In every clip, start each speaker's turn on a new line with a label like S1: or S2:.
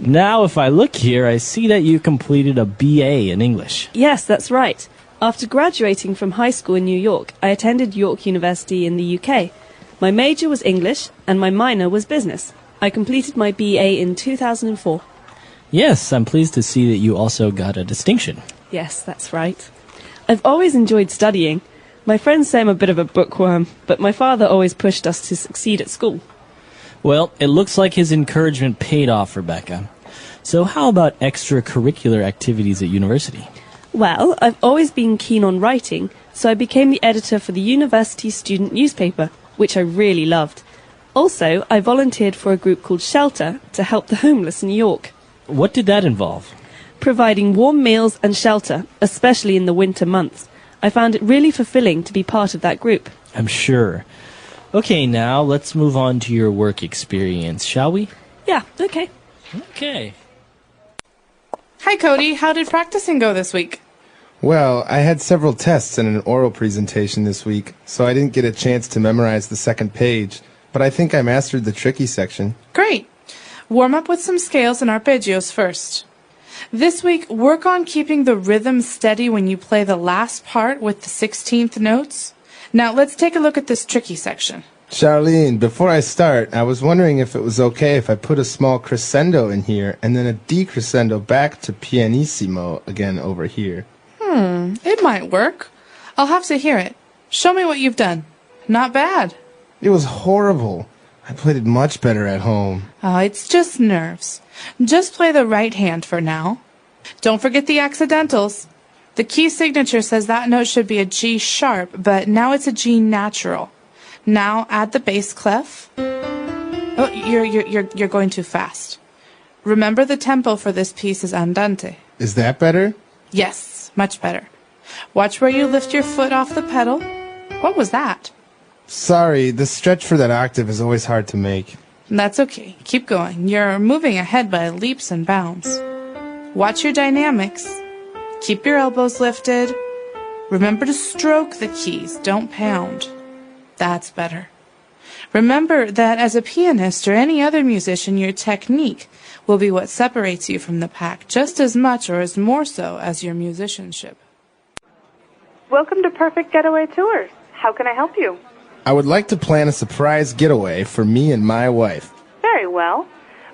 S1: Now, if I look here, I see that you completed a BA in English.
S2: Yes, that's right. After graduating from high school in New York, I attended York University in the UK. My major was English, and my minor was business. I completed my BA in 2004.
S1: Yes, I'm pleased to see that you also got a distinction.
S2: Yes, that's right. I've always enjoyed studying. My friends say I'm a bit of a bookworm, but my father always pushed us to succeed at school.
S1: Well, it looks like his encouragement paid off, Rebecca. So how about extracurricular activities at university?
S2: Well, I've always been keen on writing, so I became the editor for the university student newspaper, which I really loved. Also, I volunteered for a group called Shelter to help the homeless in New York.
S1: What did that involve?
S2: Providing warm meals and shelter, especially in the winter months. I found it really fulfilling to be part of that group.
S1: I'm sure. Okay, now let's move on to your work experience, shall we?
S2: Yeah, okay.
S1: Okay.
S3: Hi, Cody. How did practicing go this week?
S4: Well, I had several tests and an oral presentation this week, so I didn't get a chance to memorize the second page, but I think I mastered the tricky section.
S3: Great. Warm up with some scales and arpeggios first. This week, work on keeping the rhythm steady when you play the last part with the 16th notes. Now, let's take a look at this tricky section.
S4: Charlene, before I start, I was wondering if it was okay if I put a small crescendo in here and then a decrescendo back to pianissimo again over here.
S3: It might work. I'll have to hear it. Show me what you've done. Not bad.
S4: It was horrible. I played it much better at home.
S3: Oh, it's just nerves. Just play the right hand for now. Don't forget the accidentals. The key signature says that note should be a G sharp, but now it's a G natural. Now add the bass clef. Oh, you're going too fast. Remember the tempo for this piece is andante.
S4: Is that better?
S3: Yes, much better. Watch where you lift your foot off the pedal. What was that?
S4: Sorry, the stretch for that octave is always hard to make.
S3: That's okay. Keep going. You're moving ahead by leaps and bounds. Watch your dynamics. Keep your elbows lifted. Remember to stroke the keys. Don't pound. That's better. Remember that as a pianist or any other musician, your technique will be what separates you from the pack, just as much or as more so as your musicianship.
S5: Welcome to Perfect Getaway Tours. How can I help you?
S4: I would like to plan a surprise getaway for me and my wife.
S5: Very well.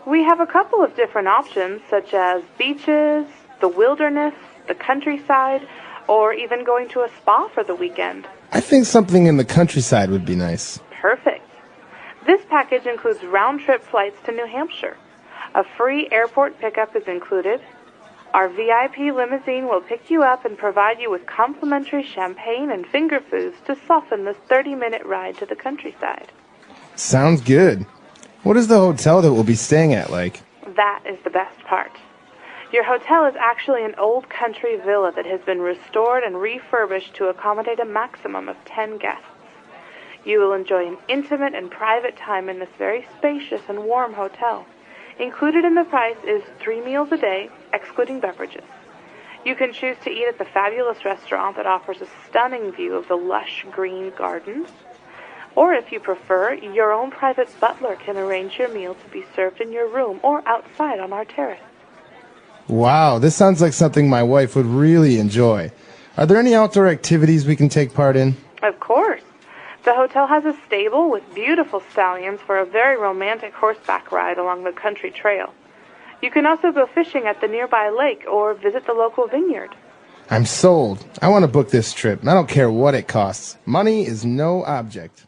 S5: We have a couple of different options, such as beaches, the wilderness, the countryside, or even going to a spa for the weekend.
S4: I think something in the countryside would be nice.
S5: Perfect. This package includes round-trip flights to New Hampshire. A free airport pickup is included. Our VIP limousine will pick you up and provide you with complimentary champagne and finger foods to soften this 30-minute ride to the countryside.
S4: Sounds good. What is the hotel that we'll be staying at like?
S5: That is the best part. Your hotel is actually an old country villa that has been restored and refurbished to accommodate a maximum of 10 guests. You will enjoy an intimate and private time in this very spacious and warm hotel. Included in the price is 3 meals a day, excluding beverages. You can choose to eat at the fabulous restaurant that offers a stunning view of the lush green gardens. Or if you prefer, your own private butler can arrange your meal to be served in your room or outside on our terrace.
S4: Wow, this sounds like something my wife would really enjoy. Are there any outdoor activities we can take part in?
S5: Of course. The hotel has a stable with beautiful stallions for a very romantic horseback ride along the country trail. You can also go fishing at the nearby lake or visit the local vineyard.
S4: I'm sold. I want to book this trip. I don't care what it costs. Money is no object.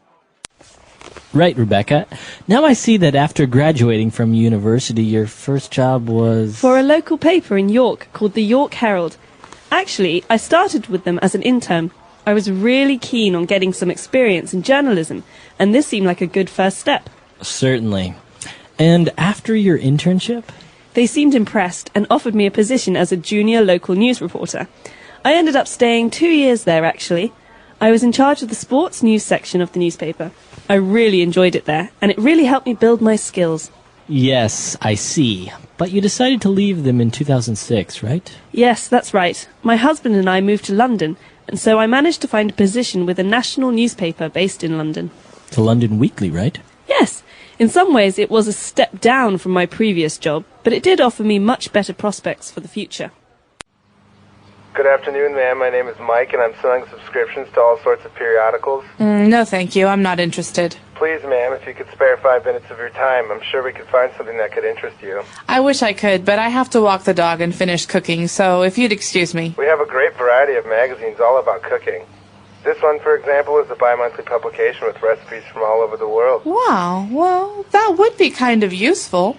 S1: Right, Rebecca. Now I see that after graduating from university, your first job was...
S2: For a local paper in York called the York Herald. Actually, I started with them as an intern. I was really keen on getting some experience in journalism, and this seemed like a good first step.
S1: Certainly. And after your internship?
S2: They seemed impressed and offered me a position as a junior local news reporter. I ended up staying 2 years there, actually. I was in charge of the sports news section of the newspaper. I really enjoyed it there, and it really helped me build my skills.
S1: Yes, I see. But you decided to leave them in 2006, right?
S2: Yes, that's right. My husband and I moved to London, and so I managed to find a position with a national newspaper based in London.
S1: The London Weekly, right?
S2: Yes, In some ways, it was a step down from my previous job, but it did offer me much better prospects for the future.
S4: Good afternoon, ma'am. My name is Mike, and I'm selling subscriptions to all sorts of periodicals.
S3: No, thank you. I'm not interested.
S4: Please, ma'am, if you could spare 5 minutes of your time, I'm sure we could find something that could interest you.
S3: I wish I could, but I have to walk the dog and finish cooking, so if you'd excuse me.
S4: We have a great variety of magazines all about cooking. This one, for example, is a bi-monthly publication with recipes from all over the world.
S3: Wow, well, that would be kind of useful.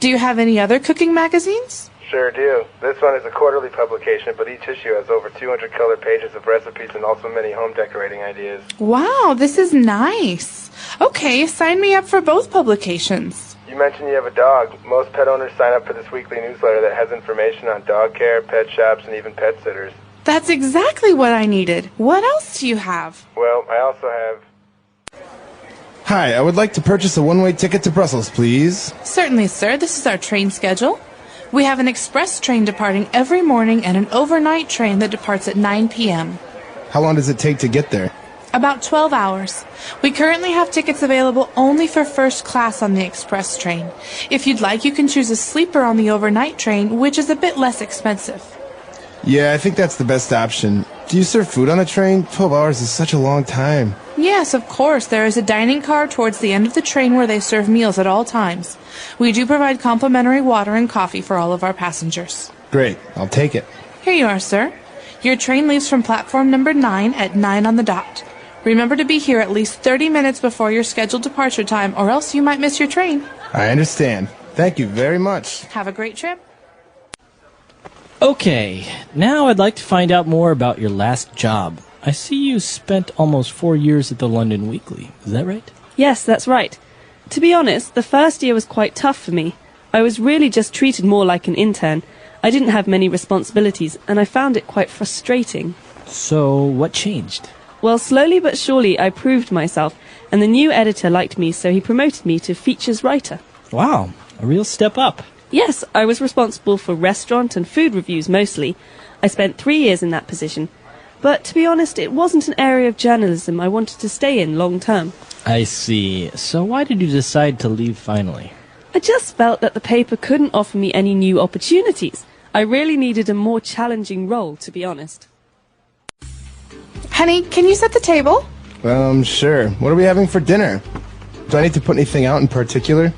S3: Do you have any other cooking magazines?
S4: Sure do. This one is a quarterly publication, but each issue has over 200 colored pages of recipes and also many home decorating ideas.
S3: Wow, this is nice. Okay, sign me up for both publications.
S4: You mentioned you have a dog. Most pet owners sign up for this weekly newsletter that has information on dog care, pet shops, and even pet sitters.
S3: That's exactly what I needed. What else do you have?
S4: Well, I also have... Hi, I would like to purchase a one-way ticket to Brussels, please.
S3: Certainly, sir. This is our train schedule. We have an express train departing every morning and an overnight train that departs at 9 p.m.
S4: How long does it take to get there?
S3: About 12 hours. We currently have tickets available only for first class on the express train. If you'd like, you can choose a sleeper on the overnight train, which is a bit less expensive.
S4: Yeah, I think that's the best option. Do you serve food on a train? 12 hours is such a long time.
S3: Yes, of course. There is a dining car towards the end of the train where they serve meals at all times. We do provide complimentary water and coffee for all of our passengers.
S4: Great, I'll take it.
S3: Here you are, sir. Your train leaves from platform number 9 at 9 on the dot. Remember to be here at least 30 minutes before your scheduled departure time, or else you might miss your train.
S4: I understand. Thank you very much.
S3: Have a great trip.
S1: Okay, now I'd like to find out more about your last job. I see you spent almost 4 years at the London Weekly. Is that right?
S2: Yes, that's right. To be honest, the first year was quite tough for me. I was really just treated more like an intern. I didn't have many responsibilities, and I found it quite frustrating.
S1: So, what changed?
S2: Well, slowly but surely I proved myself, and the new editor liked me, so he promoted me to features writer.
S1: Wow, a real step up.
S2: Yes, I was responsible for restaurant and food reviews mostly. I spent 3 years in that position. But to be honest, it wasn't an area of journalism I wanted to stay in long term.
S1: I see. So why did you decide to leave finally?
S2: I just felt that the paper couldn't offer me any new opportunities. I really needed a more challenging role, to be honest.
S3: Honey, can you set the table?
S4: Sure. What are we having for dinner? Do I need to put anything out in particular?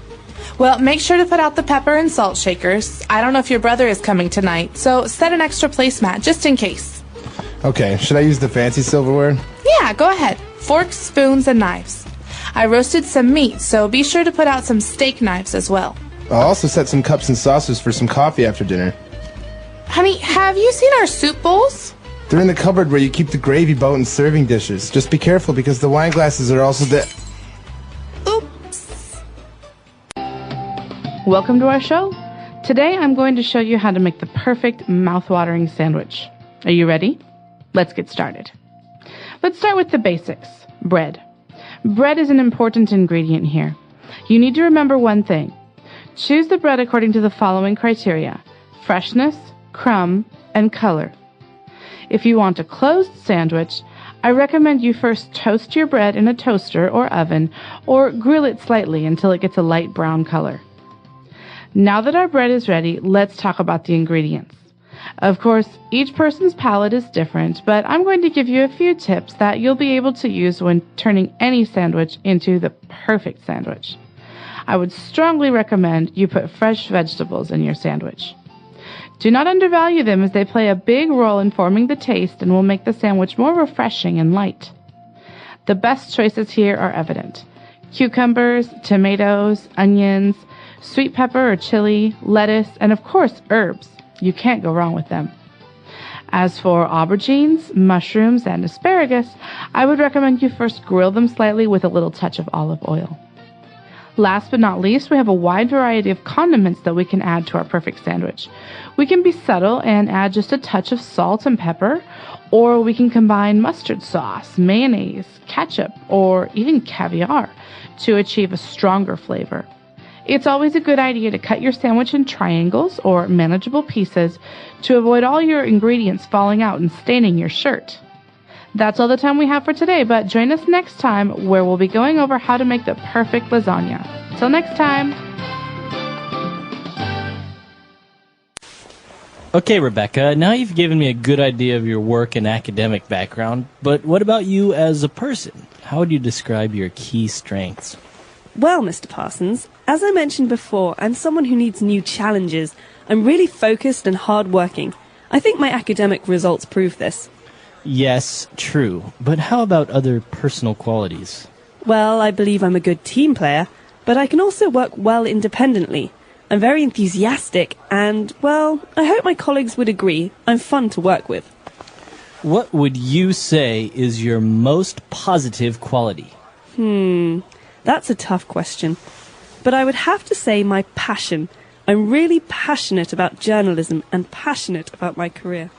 S3: Well, make sure to put out the pepper and salt shakers. I don't know if your brother is coming tonight, so set an extra placemat just in case.
S4: Okay, should I use the fancy silverware?
S3: Yeah, go ahead. Forks, spoons, and knives. I roasted some meat, so be sure to put out some steak knives as well.
S4: I'll also set some cups and saucers for some coffee after dinner.
S3: Honey, have you seen our soup bowls?
S4: They're in the cupboard where you keep the gravy boat and serving dishes. Just be careful because the wine glasses are also
S3: Oops.
S6: Welcome to our show. Today I'm going to show you how to make the perfect mouth-watering sandwich. Are you ready? Let's get started. Let's start with the basics. Bread. Bread is an important ingredient here. You need to remember one thing. Choose the bread according to the following criteria: freshness, crumb, and color. If you want a closed sandwich, I recommend you first toast your bread in a toaster or oven, or grill it slightly until it gets a light brown color. Now that our bread is ready, let's talk about the ingredients. Of course, each person's palate is different, but I'm going to give you a few tips that you'll be able to use when turning any sandwich into the perfect sandwich. I would strongly recommend you put fresh vegetables in your sandwich. Do not undervalue them as they play a big role in forming the taste and will make the sandwich more refreshing and light. The best choices here are evident: cucumbers, tomatoes, onions, sweet pepper or chili, lettuce, and of course herbs. You can't go wrong with them. As for aubergines, mushrooms, and asparagus, I would recommend you first grill them slightly with a little touch of olive oil. Last but not least, we have a wide variety of condiments that we can add to our perfect sandwich. We can be subtle and add just a touch of salt and pepper, or we can combine mustard sauce, mayonnaise, ketchup, or even caviar to achieve a stronger flavor. It's always a good idea to cut your sandwich in triangles or manageable pieces to avoid all your ingredients falling out and staining your shirt. That's all the time we have for today, but join us next time where we'll be going over how to make the perfect lasagna. Till next time.
S1: Okay, Rebecca, now you've given me a good idea of your work and academic background, but what about you as a person? How would you describe your key strengths?
S2: Well, Mr. Parsons, as I mentioned before, I'm someone who needs new challenges. I'm really focused and hard-working. I think my academic results prove this.
S1: Yes, true, but how about other personal qualities?
S2: Well, I believe I'm a good team player, but I can also work well independently. I'm very enthusiastic and, well, I hope my colleagues would agree. I'm fun to work with.
S1: What would you say is your most positive quality?
S2: That's a tough question. But I would have to say my passion. I'm really passionate about journalism and passionate about my career.